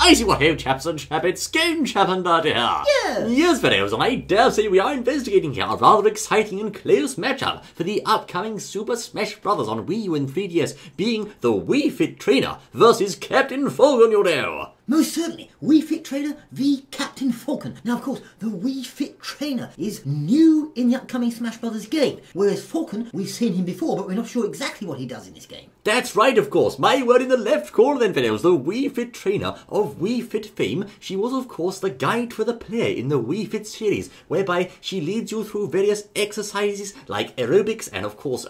I see what ho, chaps and chappets, Game Chap and Daddy here. Yeah. Yes, videos, and I dare say we are investigating here a rather exciting and close matchup for the upcoming Super Smash Bros. On Wii U and 3DS, being the Wii Fit Trainer versus Captain Falcon, you know. Most certainly, Wii Fit Trainer v Captain Falcon. Now, of course, the Wii Fit Trainer is new in the upcoming Smash Bros. Game, whereas Falcon, we've seen him before, but we're not sure exactly what he does in this game. That's right, of course. My word in the left corner then, videos. The Wii Fit Trainer of Wii Fit fame. She was, of course, the guide for the player in the Wii Fit series, whereby she leads you through various exercises like aerobics and, of course,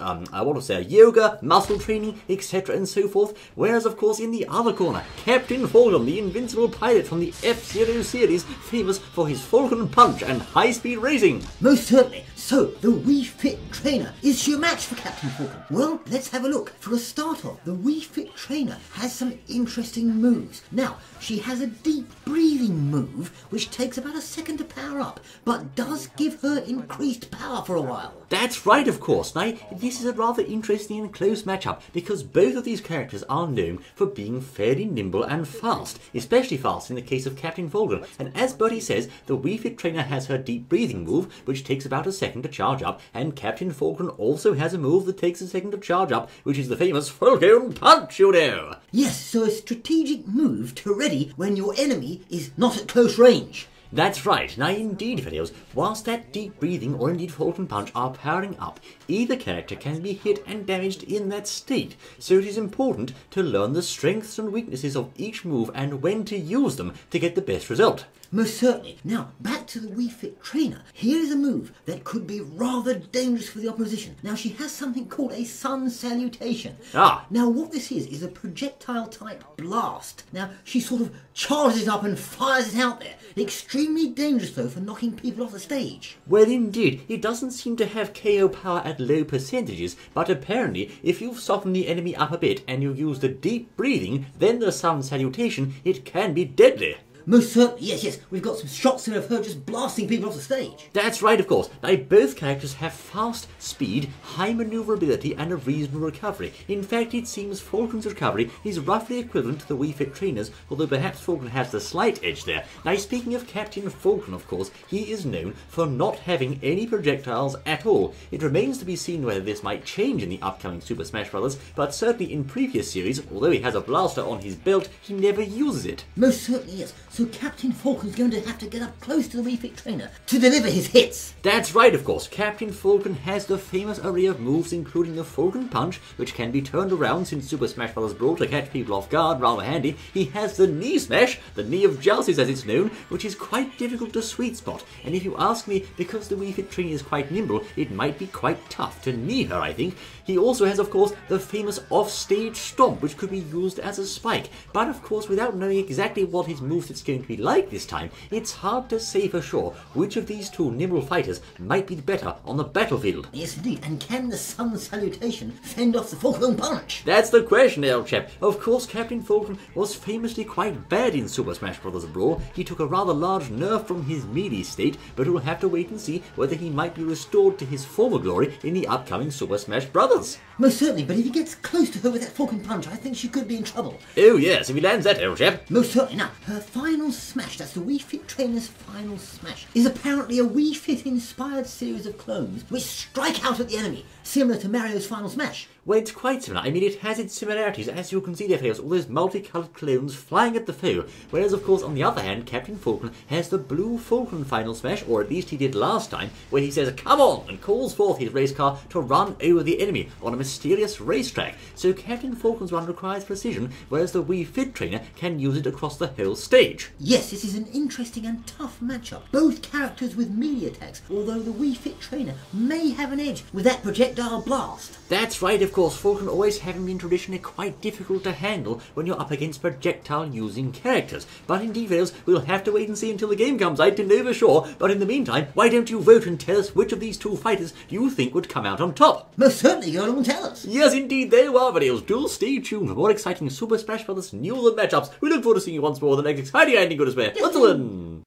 yoga, muscle training, etc. and so forth. Whereas, of course, in the other corner, Captain Falcon, the invincible pilot from the F-Zero series, famous for his Falcon Punch and high-speed racing. Most certainly. So, the Wii Fit Trainer, is she a match for Captain Falcon? Well, let's have a look. For a start off, the Wii Fit Trainer has some interesting moves. Now, she has a deep breathing move, which takes about a second to power up, but does give her increased power for a while. That's right, of course. Now, this is a rather interesting and close matchup, because both of these characters are known for being fairly nimble and fast, especially fast in the case of Captain Falcon. And as Bertie says, the Wii Fit Trainer has her deep breathing move, which takes about a second to charge up, and Captain Falcon also has a move that takes a second to charge up, which is the famous Falcon Punch, you know. Yes, so a strategic move to ready when your enemy is not at close range. That's right. Now indeed, videos, whilst that deep breathing or indeed Falcon Punch are powering up, either character can be hit and damaged in that state, so it is important to learn the strengths and weaknesses of each move and when to use them to get the best result. Most certainly. Now, back to the Wii Fit Trainer. Here is a move that could be rather dangerous for the opposition. Now, she has something called a Sun Salutation. Now, what this is a projectile-type blast. Now, she sort of charges it up and fires it out there. Extremely dangerous, though, for knocking people off the stage. Well, indeed, it doesn't seem to have KO power at low percentages, but apparently, if you've softened the enemy up a bit and you use the deep breathing, then the Sun Salutation, it can be deadly. Most certainly, yes. We've got some shots here of her just blasting people off the stage. That's right, of course. Now, both characters have fast speed, high maneuverability, and a reasonable recovery. In fact, it seems Falcon's recovery is roughly equivalent to the Wii Fit Trainer's, although perhaps Falcon has the slight edge there. Now, speaking of Captain Falcon, of course, he is known for not having any projectiles at all. It remains to be seen whether this might change in the upcoming Super Smash Bros., but certainly in previous series, although he has a blaster on his belt, he never uses it. Most certainly, yes. So Captain Falcon's going to have to get up close to the Wii Fit Trainer to deliver his hits. That's right, of course. Captain Falcon has the famous array of moves, including the Falcon Punch, which can be turned around since Super Smash Bros. Brawl to catch people off guard, rather handy. He has the Knee Smash, the Knee of Justice as it's known, which is quite difficult to sweet spot. And if you ask me, because the Wii Fit Trainer is quite nimble, it might be quite tough to knee her, I think. He also has, of course, the famous off-stage stomp, which could be used as a spike. But, of course, without knowing exactly what his moveset's going to be like this time, it's hard to say for sure which of these two nimble fighters might be better on the battlefield. Yes, indeed. And can the Sun Salutation fend off the Falcon Punch? That's the question, old chap. Of course, Captain Falcon was famously quite bad in Super Smash Bros. Brawl. He took a rather large nerf from his melee state, but we'll have to wait and see whether he might be restored to his former glory in the upcoming Super Smash Bros. Most certainly, but if he gets close to her with that Falcon Punch, I think she could be in trouble. Oh yes, if he lands that, old chap. Most certainly. Now, her final smash, that's the Wii Fit Trainer's final smash, is apparently a Wii Fit-inspired series of clones which strike out at the enemy, similar to Mario's final smash. Well, it's quite similar. I mean, it has its similarities, as you can see there, all those multicoloured clones flying at the foe. Whereas, of course, on the other hand, Captain Falcon has the blue Falcon final smash, or at least he did last time, where he says, "Come on!" and calls forth his race car to run over the enemy on a mysterious racetrack. So Captain Falcon's run requires precision, whereas the Wii Fit Trainer can use it across the whole stage. Yes, this is an interesting and tough matchup. Both characters with melee attacks, although the Wii Fit Trainer may have an edge with that projectile blast. That's right, of course, Falcon always having been traditionally quite difficult to handle when you're up against projectile-using characters. But indeed, fellows, we'll have to wait and see until the game comes out to know for sure. But in the meantime, why don't you vote and tell us which of these two fighters do you think would come out on top? Most certainly, go along and tell us. Yes, indeed, there are videos. Do stay tuned for more exciting Super Smash Bros. News and matchups. We look forward to seeing you once more in the next exciting ending. Goodness, until then.